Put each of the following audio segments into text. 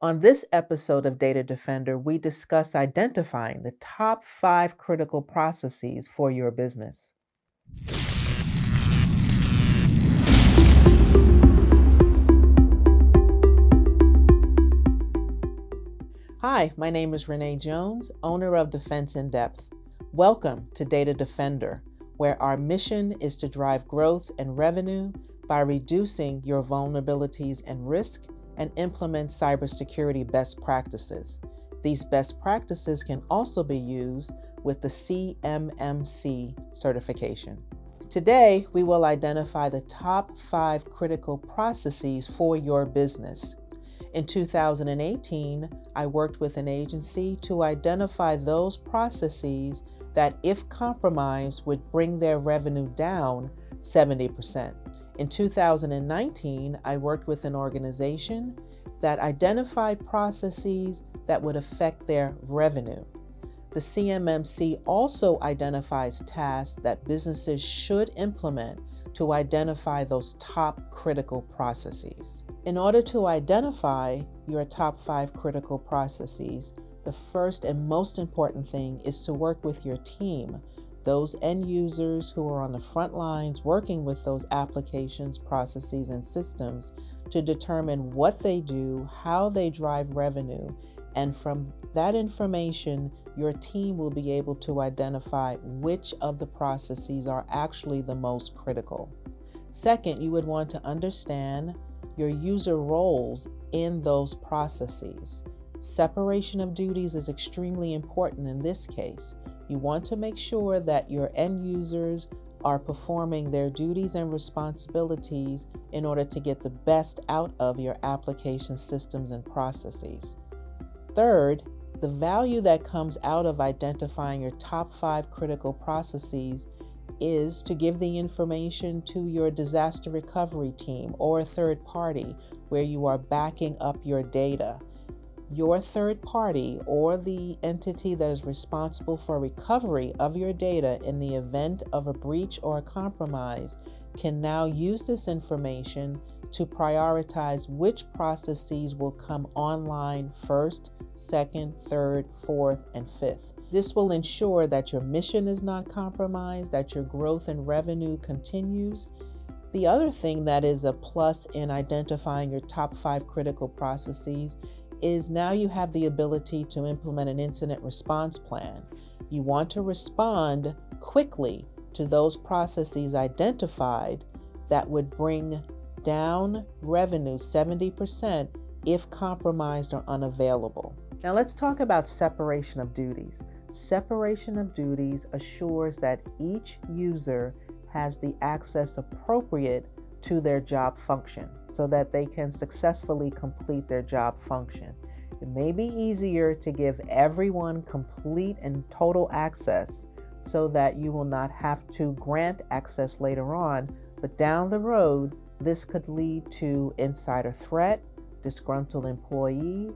On this episode of Data Defender, we discuss identifying the top 5 critical processes for your business. Hi, my name is Renee Jones, owner of Defense in Depth. Welcome to Data Defender, where our mission is to drive growth and revenue by reducing your vulnerabilities and risk and implement cybersecurity best practices. These best practices can also be used with the CMMC certification. Today, we will identify the top 5 critical processes for your business. In 2018, I worked with an agency to identify those processes that, if compromised, would bring their revenue down 70%. In 2019, I worked with an organization that identified processes that would affect their revenue. The CMMC also identifies tasks that businesses should implement to identify those top critical processes. In order to identify your top 5 critical processes, the first and most important thing is to work with your team, those end users who are on the front lines working with those applications, processes, and systems to determine what they do, how they drive revenue, and from that information, your team will be able to identify which of the processes are actually the most critical. Second, you would want to understand your user roles in those processes. Separation of duties is extremely important in this case. You want to make sure that your end users are performing their duties and responsibilities in order to get the best out of your application systems and processes. Third, the value that comes out of identifying your top 5 critical processes is to give the information to your disaster recovery team or a third party where you are backing up your data. Your third party or the entity that is responsible for recovery of your data in the event of a breach or a compromise can now use this information to prioritize which processes will come online first, second, third, fourth, and fifth. This will ensure that your mission is not compromised, that your growth and revenue continues. The other thing that is a plus in identifying your top 5 critical processes is now you have the ability to implement an incident response plan. You want to respond quickly to those processes identified that would bring down revenue 70% if compromised or unavailable. Now let's talk about separation of duties. Separation of duties assures that each user has the access appropriate to their job function so that they can successfully complete their job function. It may be easier to give everyone complete and total access so that you will not have to grant access later on, but down the road, this could lead to insider threat, disgruntled employee,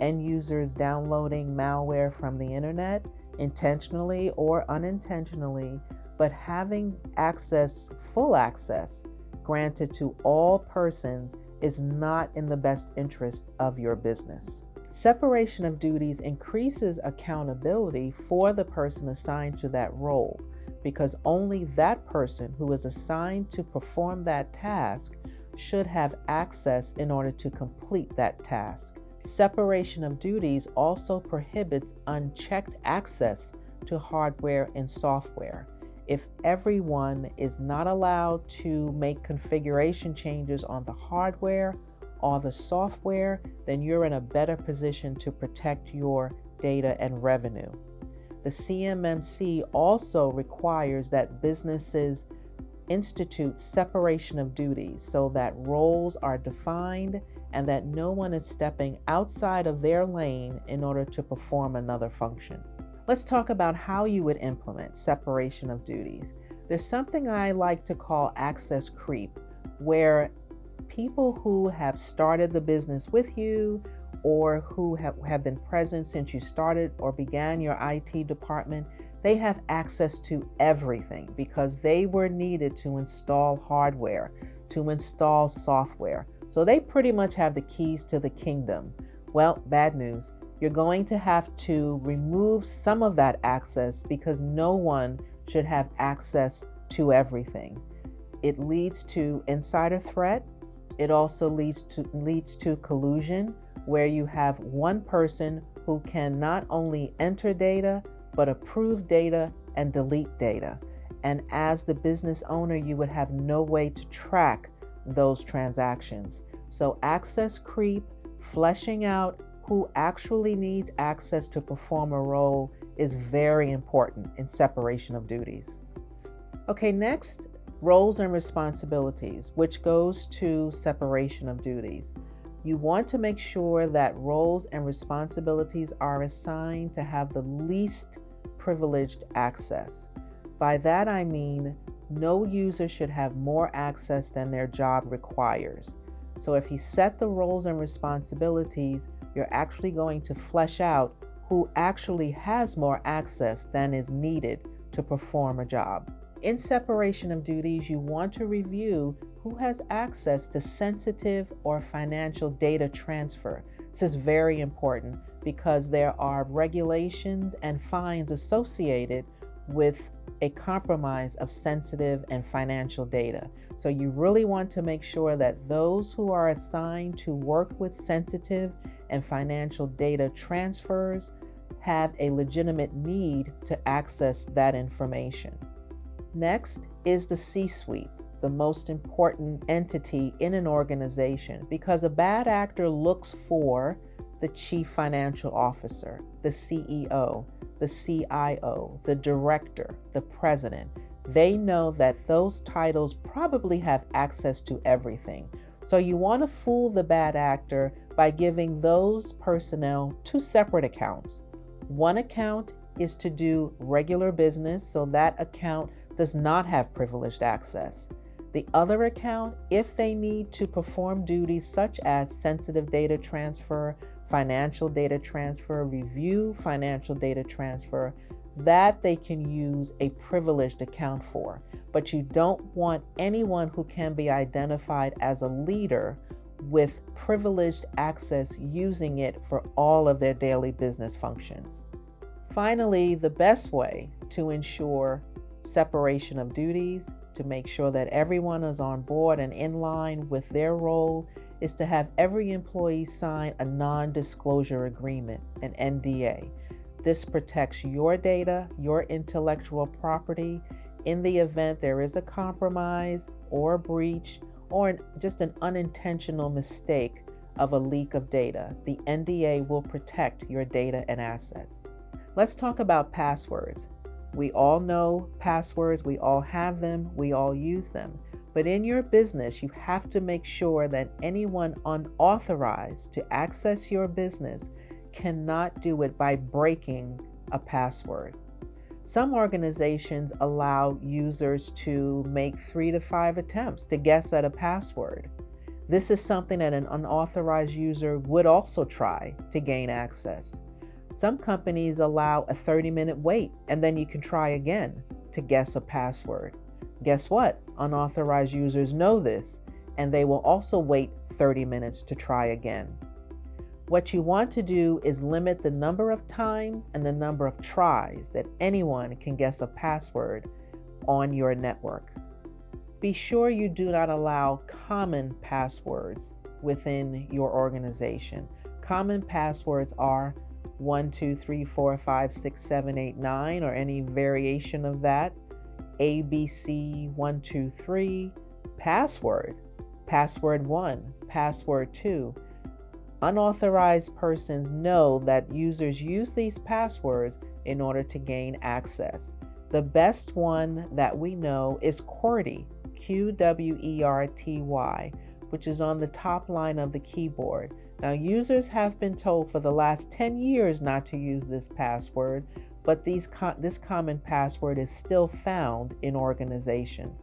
end users downloading malware from the internet, intentionally or unintentionally, but having access, full access, granted to all persons is not in the best interest of your business. Separation of duties increases accountability for the person assigned to that role, because only that person who is assigned to perform that task should have access in order to complete that task. Separation of duties also prohibits unchecked access to hardware and software. If everyone is not allowed to make configuration changes on the hardware or the software, then you're in a better position to protect your data and revenue. The CMMC also requires that businesses institute separation of duties so that roles are defined and that no one is stepping outside of their lane in order to perform another function. Let's talk about how you would implement separation of duties. There's something I like to call access creep, where people who have started the business with you or who have been present since you started or began your IT department, they have access to everything because they were needed to install hardware, to install software. So they pretty much have the keys to the kingdom. Well, bad news. You're going to have to remove some of that access because no one should have access to everything. It leads to insider threat. It also leads to collusion, where you have one person who can not only enter data, but approve data and delete data. And as the business owner, you would have no way to track those transactions. So access creep, fleshing out who actually needs access to perform a role is very important in separation of duties. Okay, next, roles and responsibilities, which goes to separation of duties. You want to make sure that roles and responsibilities are assigned to have the least privileged access. By that I mean no user should have more access than their job requires. So if you set the roles and responsibilities, you're actually going to flesh out who actually has more access than is needed to perform a job. In separation of duties, you want to review who has access to sensitive or financial data transfer. This is very important because there are regulations and fines associated with a compromise of sensitive and financial data. So you really want to make sure that those who are assigned to work with sensitive and financial data transfers have a legitimate need to access that information. Next is the C-suite, the most important entity in an organization, because a bad actor looks for the chief financial officer, the CEO, the CIO, the director, the president. They know that those titles probably have access to everything. So you want to fool the bad actor by giving those personnel two separate accounts. One account is to do regular business, so that account does not have privileged access. The other account, if they need to perform duties such as sensitive data transfer, financial data transfer, review financial data transfer, that they can use a privileged account for. But you don't want anyone who can be identified as a leader with privileged access using it for all of their daily business functions. Finally, the best way to ensure separation of duties, to make sure that everyone is on board and in line with their role, is to have every employee sign a non-disclosure agreement, an NDA. This protects your data, your intellectual property, in the event there is a compromise or a breach or just an unintentional mistake of a leak of data. The NDA will protect your data and assets. Let's talk about passwords. We all know passwords, we all have them, we all use them. But in your business, you have to make sure that anyone unauthorized to access your business cannot do it by breaking a password. Some organizations allow users to make 3 to 5 attempts to guess at a password. This is something that an unauthorized user would also try to gain access. Some companies allow a 30-minute wait, and then you can try again to guess a password. Guess what? Unauthorized users know this, and they will also wait 30 minutes to try again. What you want to do is limit the number of times and the number of tries that anyone can guess a password on your network. Be sure you do not allow common passwords within your organization. Common passwords are 1, 2, 3, 4, 5, 6, 7, 8, 9, or any variation of that. ABC 1, 2, 3, password 1, password 2. Unauthorized persons know that users use these passwords in order to gain access. The best one that we know is QWERTY, QWERTY, which is on the top line of the keyboard. Now, users have been told for the last 10 years not to use this password, but this common password is still found in organizations.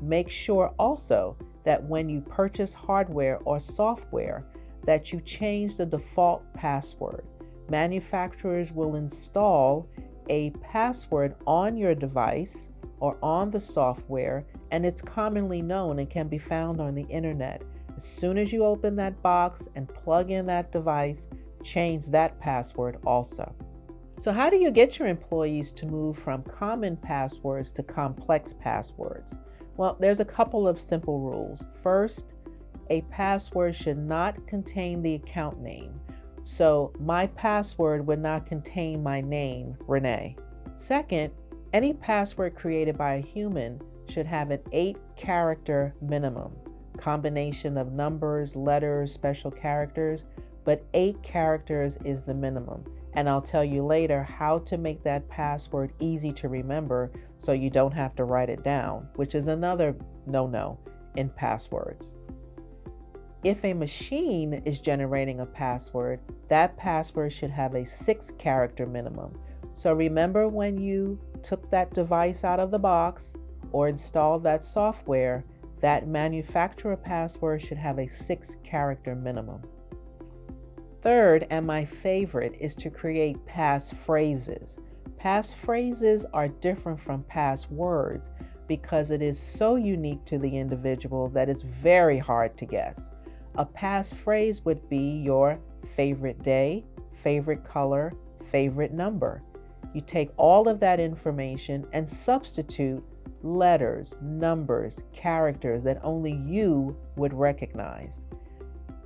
Make sure also that when you purchase hardware or software, that you change the default password. Manufacturers will install a password on your device or on the software, and it's commonly known and can be found on the internet. As soon as you open that box and plug in that device, change that password also. So how do you get your employees to move from common passwords to complex passwords? Well, there's a couple of simple rules. First, a password should not contain the account name. So my password would not contain my name, Renee. Second, any password created by a human should have an 8-character minimum, combination of numbers, letters, special characters, but 8 characters is the minimum. And I'll tell you later how to make that password easy to remember so you don't have to write it down, which is another no-no in passwords. If a machine is generating a password, that password should have a 6-character minimum. So remember when you took that device out of the box or installed that software, that manufacturer password should have a 6-character minimum. Third, and my favorite, is to create passphrases. Passphrases are different from passwords because it is so unique to the individual that it's very hard to guess. A passphrase would be your favorite day, favorite color, favorite number. You take all of that information and substitute letters, numbers, characters that only you would recognize.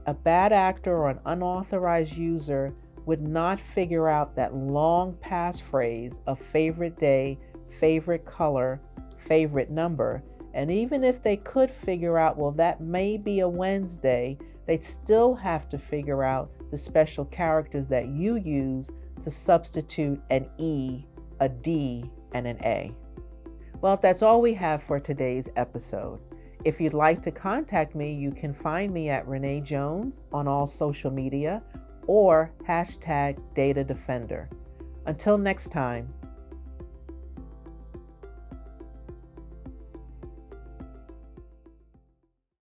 A bad actor or an unauthorized user would not figure out that long passphrase of favorite day, favorite color, favorite number. And even if they could figure out, well, that may be a Wednesday, they'd still have to figure out the special characters that you use to substitute an E, a D, and an A. Well, that's all we have for today's episode. If you'd like to contact me, you can find me at Renee Jones on all social media or #DataDefender. Until next time,